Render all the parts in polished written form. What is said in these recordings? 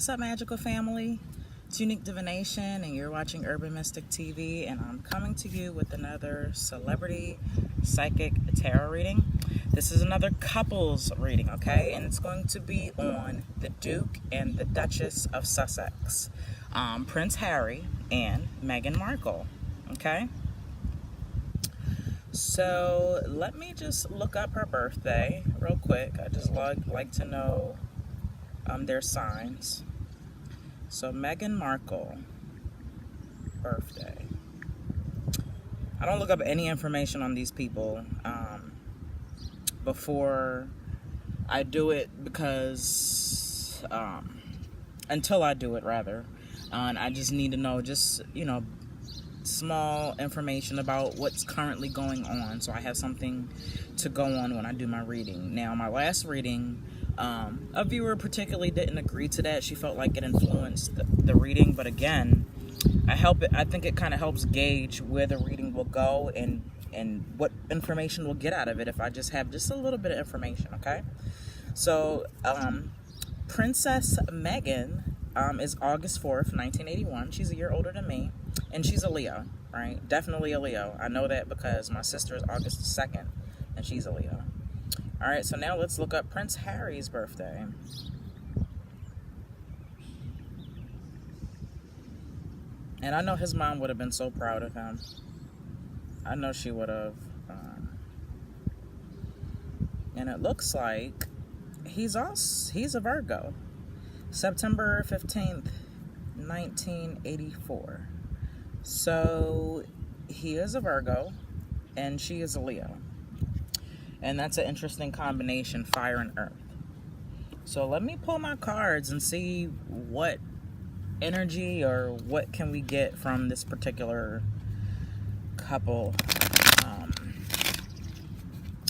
What's up, magical family? It's Unique Divination, and you're watching Urban Mystik TV, and I'm coming to you with another celebrity psychic tarot reading. This is another couples reading, okay? And it's going to be on the Duke and the Duchess of Sussex, Prince Harry and Meghan Markle, okay? So let me just look up her birthday real quick. I just like to know their signs. So Meghan Markle, birthday. I don't look up any information on these people before I do it, because until I do it, rather. And I just need to know just, small information about what's currently going on, so I have something to go on when I do my reading. Now, my last reading, a viewer particularly didn't agree to that. She felt like it influenced the reading, but again, I think it kind of helps gauge where the reading will go and what information we'll get out of it if I just have just a little bit of information, okay? So, Princess Meghan is August 4th, 1981. She's a year older than me, and she's a Leo, right? Definitely a Leo. I know that because my sister is August 2nd, and she's a Leo. All right, so now let's look up Prince Harry's birthday. And I know his mom would have been so proud of him. I know she would have. And it looks like he's a Virgo. September 15th, 1984. So he is a Virgo and she is a Leo. And that's an interesting combination, fire and earth. So let me pull my cards and see what energy or what can we get from this particular couple.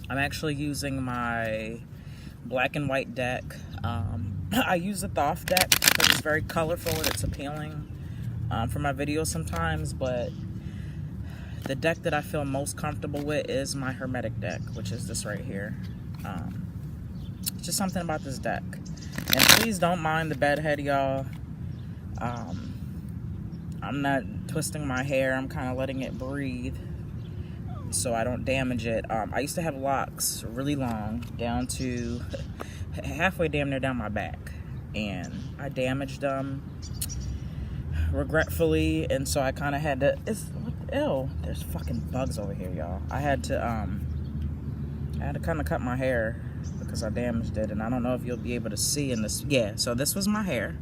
I'm actually using my black and white deck. I use the Thoth deck because it's very colorful and it's appealing for my videos sometimes, but the deck that I feel most comfortable with is my Hermetic deck, which is this right here. It's just something about this deck. And please don't mind the bedhead, y'all. I'm not twisting my hair. I'm kind of letting it breathe so I don't damage it. I used to have locks really long, down to halfway damn near down my back, and I damaged them regretfully, and so I kind of had to, ew, there's fucking bugs over here, y'all. I had to kind of cut my hair because I damaged it, and I don't know if you'll be able to see in this. Yeah, so this was my hair,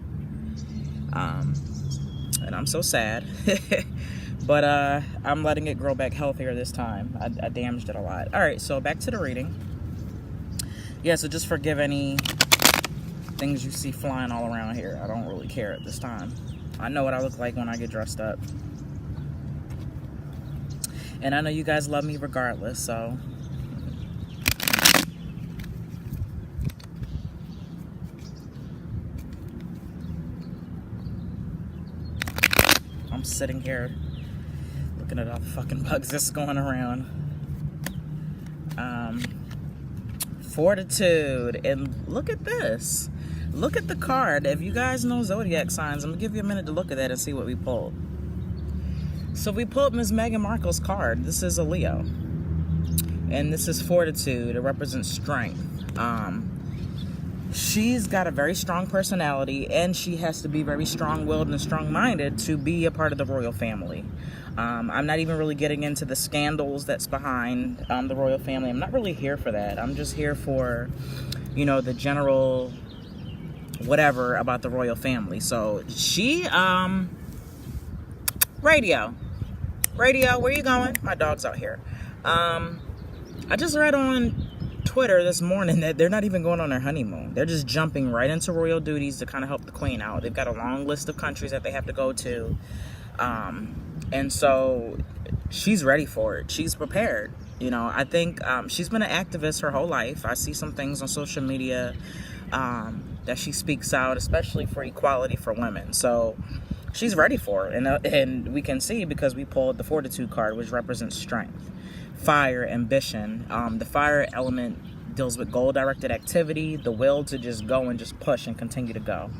and I'm so sad. But I'm letting it grow back healthier this time. I damaged it a lot. All right, so back to the reading. Yeah, so just forgive any things you see flying all around here. I don't really care at this time. I know what I look like when I get dressed up. And I know you guys love me regardless, so. I'm sitting here looking at all the fucking bugs that's going around. Fortitude. And look at this. Look at the card. If you guys know zodiac signs, I'm gonna give you a minute to look at that and see what we pulled. So we pulled Ms. Meghan Markle's card. This is a Leo, and this is Fortitude. It represents strength. She's got a very strong personality, and she has to be very strong-willed and strong-minded to be a part of the royal family. I'm not even really getting into the scandals that's behind the royal family. I'm not really here for that. I'm just here for, the general whatever about the royal family. So she, radio, where you going? My dog's out here. I just read on Twitter this morning that they're not even going on their honeymoon. They're just jumping right into royal duties to kind of help the queen out. They've got a long list of countries that they have to go to. And so she's ready for it. She's prepared. I think she's been an activist her whole life. I see some things on social media that she speaks out, especially for equality for women. So she's ready for it. And we can see because we pulled the Fortitude card, which represents strength, fire, ambition. The fire element deals with goal-directed activity, the will to just go and just push and continue to go.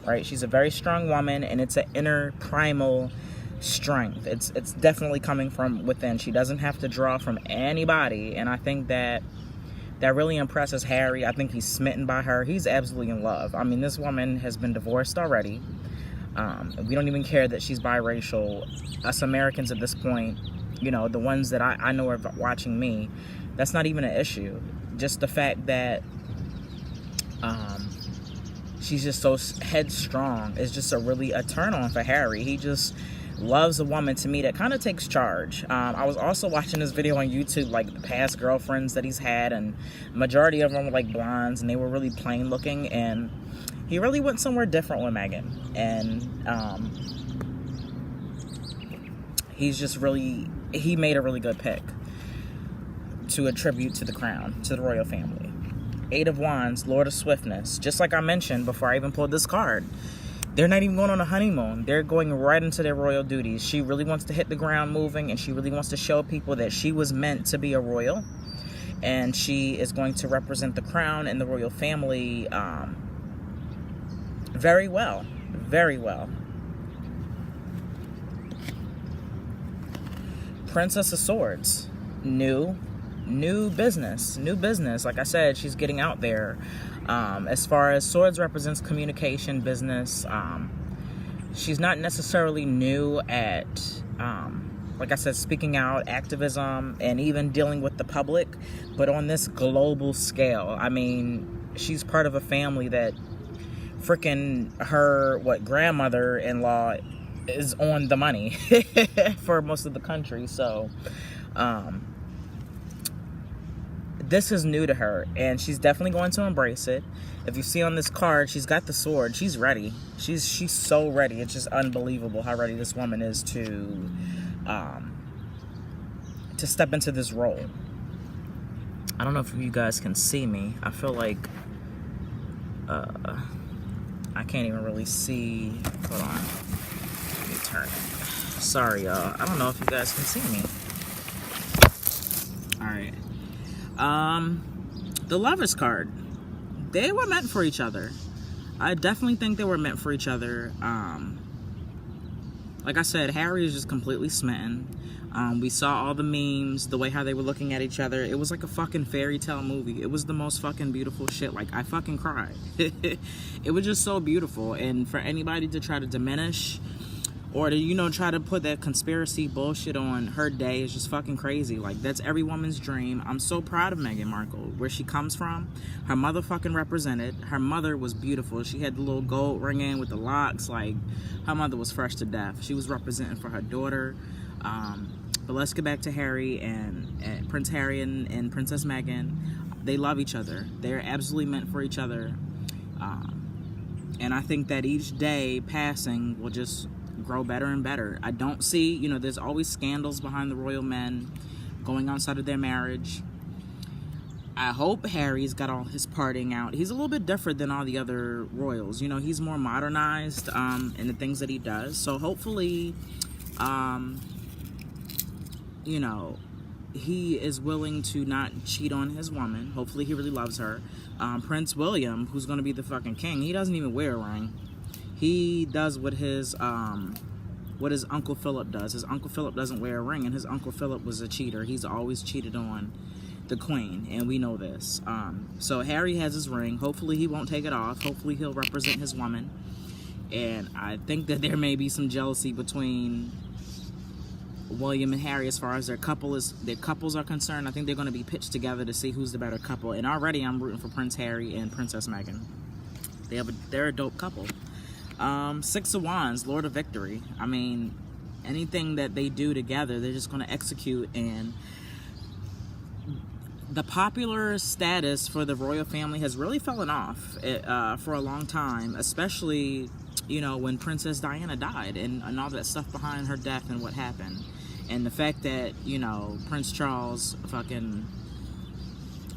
right? She's a very strong woman, and it's an inner primal strength. It's definitely coming from within. She doesn't have to draw from anybody, and I think that really impresses Harry. I think he's smitten by her. He's absolutely in love. I mean, this woman has been divorced already. We don't even care that she's biracial. Us Americans at this point, you know, the ones that I know are watching me, that's not even an issue. Just the fact that she's just so headstrong is just a turn on for Harry. He just loves a woman, to me, that kind of takes charge. I was also watching this video on YouTube, like the past girlfriends that he's had, and majority of them were like blondes, and they were really plain looking, and he really went somewhere different with Meghan, and he made a really good pick to attribute to the crown, to the royal family. 8 of Wands, Lord of Swiftness. Just like I mentioned before I even pulled this card, they're not even going on a honeymoon. They're going right into their royal duties. She really wants to hit the ground moving, and she really wants to show people that she was meant to be a royal, and she is going to represent the crown and the royal family very well. Very well. Princess of Swords. New business. Like I said, she's getting out there. As far as Swords represents communication, business, she's not necessarily new at, like I said, speaking out, activism, and even dealing with the public, but on this global scale. I mean, she's part of a family that freaking her, grandmother-in-law is on the money for most of the country. So, this is new to her, and she's definitely going to embrace it. If you see on this card, she's got the sword. She's ready. She's so ready. It's just unbelievable how ready this woman is to step into this role. I don't know if you guys can see me. I feel like I can't even really see. Hold on. Let me turn it. Sorry, y'all. I don't know if you guys can see me. All right. The Lovers card. They were meant for each other. I definitely think they were meant for each other. Like I said, Harry is just completely smitten. We saw all the memes, the way how they were looking at each other. It was like a fucking fairy tale movie. It was the most fucking beautiful shit. Like, I fucking cried. It was just so beautiful. And for anybody to try to diminish or to, you know, try to put that conspiracy bullshit on her day is just fucking crazy. Like, that's every woman's dream. I'm so proud of Meghan Markle, where she comes from. Her mother fucking represented. Her mother was beautiful. She had the little gold ring in with the locks. Like, her mother was fresh to death. She was representing for her daughter. But let's get back to Harry and Prince Harry and Princess Meghan. They love each other. They're absolutely meant for each other. And I think that each day passing will just grow better and better. I don't see, you know, there's always scandals behind the royal men going outside of their marriage. I hope Harry's got all his partying out. He's a little bit different than all the other royals. You know, he's more modernized in the things that he does. So hopefully, you know, he is willing to not cheat on his woman. Hopefully he really loves her. Prince William, who's going to be the fucking king, he doesn't even wear a ring. He does what his Uncle Philip does. His Uncle Philip doesn't wear a ring, and his Uncle Philip was a cheater. He's always cheated on the queen, and we know this. So Harry has his ring. Hopefully he won't take it off. Hopefully he'll represent his woman. And I think that there may be some jealousy between William and Harry as far as their couples are concerned. I think they're going to be pitched together to see who's the better couple. And already I'm rooting for Prince Harry and Princess Meghan. They're a dope couple. 6 of Wands, Lord of Victory. I mean, anything that they do together, they're just going to execute. And the popular status for the royal family has really fallen off for a long time, especially, you know, when Princess Diana died and all that stuff behind her death and what happened. And the fact that, you know, Prince Charles fucking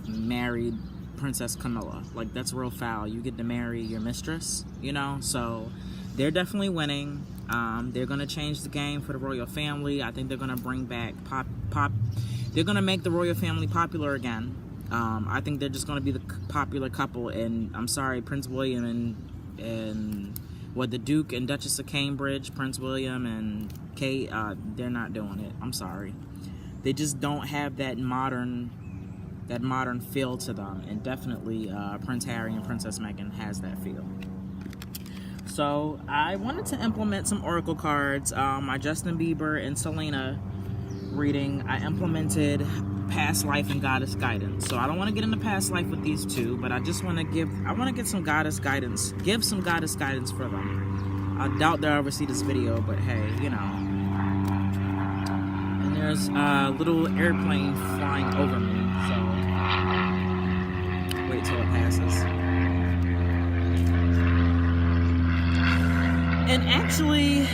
married Princess Camilla. Like, that's real foul. You get to marry your mistress, you know? So they're definitely winning. They're going to change the game for the royal family. I think they're going to bring back they're going to make the royal family popular again. I think they're just going to be the popular couple. And I'm sorry, Prince William and What the Duke and Duchess of Cambridge, Prince William and Kate, they're not doing it. I'm sorry. They just don't have that modern feel to them, and definitely Prince Harry and Princess Meghan has that feel. So I wanted to implement some oracle cards. My Justin Bieber and Selena reading, I implemented past life and goddess guidance. So I don't want to get into past life with these two, but I just want to give some goddess guidance, give some goddess guidance for them. I doubt they'll ever see this video, but hey, you know. And there's a little airplane flying over me, so wait till it passes. And actually,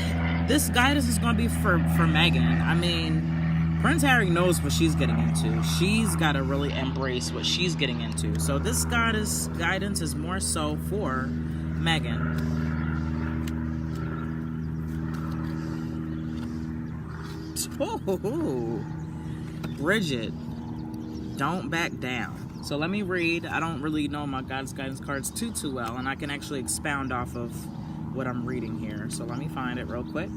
this guidance is going to be for Meghan. I mean, Prince Harry knows what she's getting into. She's got to really embrace what she's getting into. So this goddess guidance is more so for Meghan. Oh, Bridget, don't back down. So let me read. I don't really know my goddess guidance cards too well, and I can actually expound off of what I'm reading here. So let me find it real quick.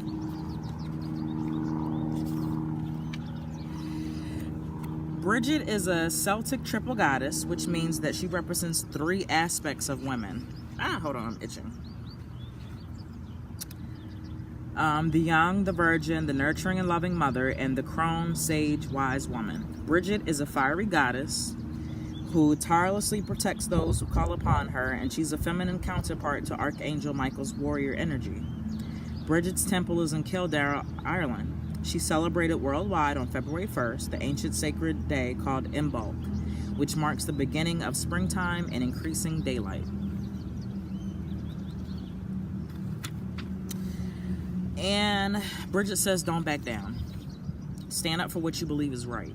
Bridget is a Celtic triple goddess, which means that she represents 3 aspects of women. Hold on, I'm itching. The young, the virgin, the nurturing and loving mother, and the crone, sage, wise woman. Bridget is a fiery goddess who tirelessly protects those who call upon her, and she's a feminine counterpart to Archangel Michael's warrior energy. Bridget's temple is in Kildare, Ireland. She's celebrated worldwide on February 1st, the ancient sacred day called Imbolc, which marks the beginning of springtime and increasing daylight. And Bridget says, don't back down. Stand up for what you believe is right.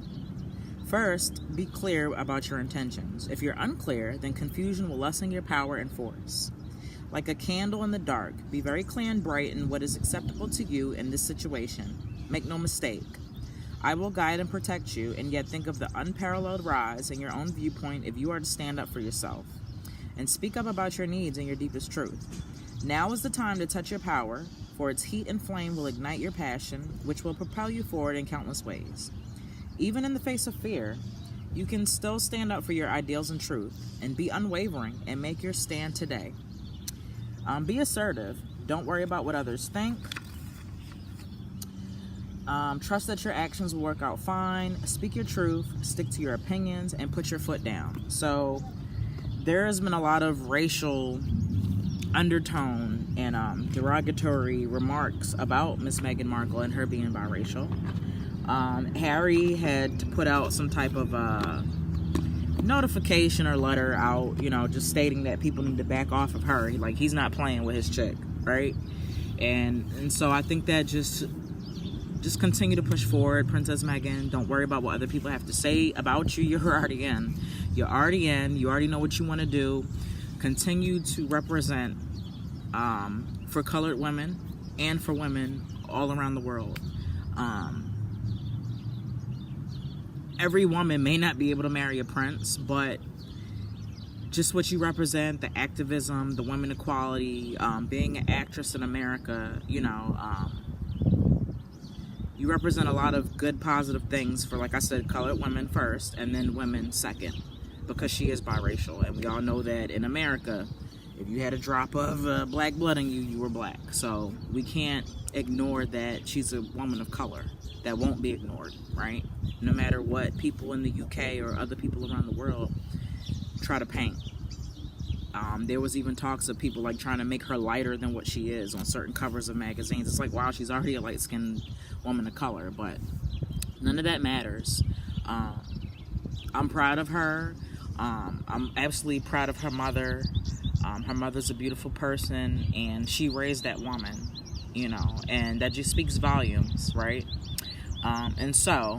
First, be clear about your intentions. If you're unclear, then confusion will lessen your power and force. Like a candle in the dark, be very clear and bright in what is acceptable to you in this situation. Make no mistake. I will guide and protect you, and yet think of the unparalleled rise in your own viewpoint if you are to stand up for yourself. And speak up about your needs and your deepest truth. Now is the time to touch your power, for its heat and flame will ignite your passion, which will propel you forward in countless ways. Even in the face of fear, you can still stand up for your ideals and truth, and be unwavering and make your stand today. Be assertive. Don't worry about what others think. Trust that your actions will work out fine. Speak your truth, stick to your opinions, and put your foot down. So there has been a lot of racial undertone and derogatory remarks about Miss Meghan Markle and her being biracial. Harry had to put out some type of notification or letter out, you know, just stating that people need to back off of her. Like, he's not playing with his chick, right? And so I think that just continue to push forward, Princess Meghan. Don't worry about what other people have to say about you. You're already in. You're already in. You already know what you want to do. Continue to represent for colored women and for women all around the world. Every woman may not be able to marry a prince, but just what you represent, the activism, the women equality, being an actress in America, you know, you represent a lot of good, positive things for, like I said, colored women first, and then women second, because she is biracial. And we all know that in America, if you had a drop of black blood in you, you were black. So we can't ignore that she's a woman of color. That won't be ignored, right? No matter what people in the UK or other people around the world try to paint. There was even talks of people like trying to make her lighter than what she is on certain covers of magazines. It's like, wow, she's already a light-skinned woman of color, but none of that matters. I'm proud of her. I'm absolutely proud of her mother. Her mother's a beautiful person, and she raised that woman, you know, and that just speaks volumes, right? And so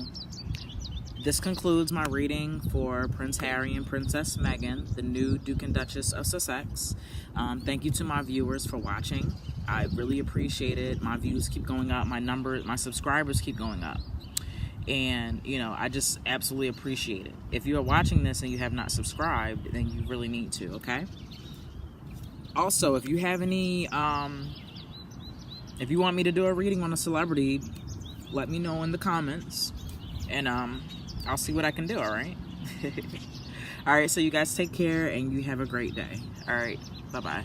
this concludes my reading for Prince Harry and Princess Meghan, the new Duke and Duchess of Sussex. Thank you to my viewers for watching. I really appreciate it. My views keep going up. My subscribers keep going up. And, you know, I just absolutely appreciate it. If you are watching this and you have not subscribed, then you really need to, okay? Also, if you have any, if you want me to do a reading on a celebrity, let me know in the comments, and I'll see what I can do. All right. All right. So you guys take care, and you have a great day. All right. Bye bye.